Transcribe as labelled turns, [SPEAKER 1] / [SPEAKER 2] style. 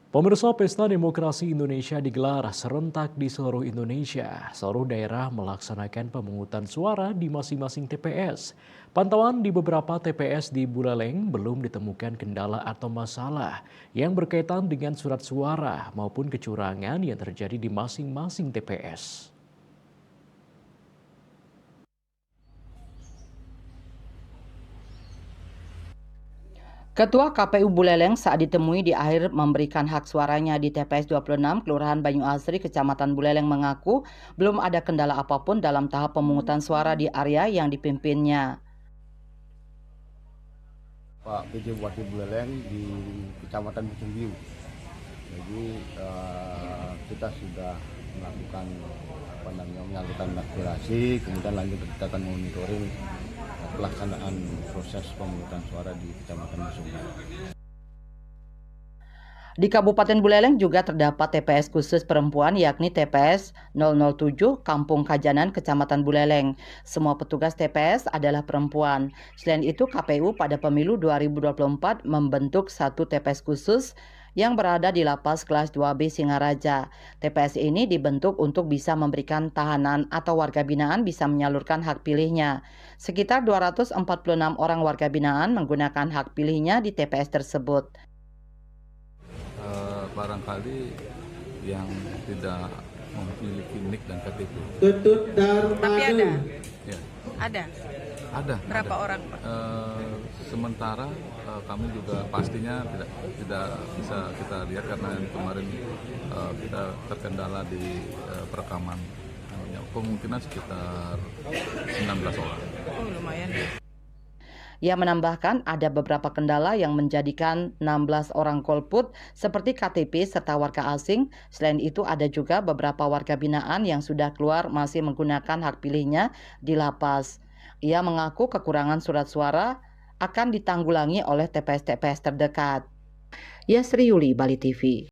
[SPEAKER 1] Pemirsa Pesta Demokrasi Indonesia digelar serentak di seluruh Indonesia. Seluruh daerah melaksanakan pemungutan suara di masing-masing TPS. Pantauan di beberapa TPS di Buleleng belum ditemukan kendala atau masalah yang berkaitan dengan surat suara maupun kecurangan yang terjadi di masing-masing TPS.
[SPEAKER 2] Ketua KPU Buleleng saat ditemui di akhir memberikan hak suaranya di TPS 26 Kelurahan Banyu Asri, Kecamatan Buleleng mengaku belum ada kendala apapun dalam tahap pemungutan suara di area yang dipimpinnya.
[SPEAKER 3] Pak PJ Bupati Buleleng di Kecamatan Bukungbiu. Jadi kita sudah melakukan menyalurkan aspirasi, kemudian lanjut kita akan monitoring pelaksanaan proses pemungutan suara di Kecamatan Bukungbiu.
[SPEAKER 2] Di Kabupaten Buleleng juga terdapat TPS khusus perempuan yakni TPS 007 Kampung Kajanan Kecamatan Buleleng. Semua petugas TPS adalah perempuan. Selain itu KPU pada pemilu 2024 membentuk satu TPS khusus yang berada di Lapas Kelas 2B Singaraja. TPS ini dibentuk untuk bisa memberikan tahanan atau warga binaan bisa menyalurkan hak pilihnya. Sekitar 246 orang warga binaan menggunakan hak pilihnya di TPS tersebut.
[SPEAKER 4] Barangkali yang tidak memiliki NIK dan KTP.
[SPEAKER 5] Tapi ada?
[SPEAKER 4] Ya.
[SPEAKER 5] Ada?
[SPEAKER 4] Ada.
[SPEAKER 5] Berapa
[SPEAKER 4] ada.
[SPEAKER 5] orang, Pak?
[SPEAKER 4] Sementara kami juga pastinya tidak bisa kita lihat karena kemarin kita terkendala di perekaman. Kemungkinan sekitar 19 orang.
[SPEAKER 5] Oh, lumayan.
[SPEAKER 2] Ia menambahkan ada beberapa kendala yang menjadikan 16 orang golput seperti KTP serta warga asing. Selain itu ada juga beberapa warga binaan yang sudah keluar masih menggunakan hak pilihnya di lapas. Ia mengaku kekurangan surat suara akan ditanggulangi oleh TPS-TPS terdekat. Yasri Yuli, Bali TV.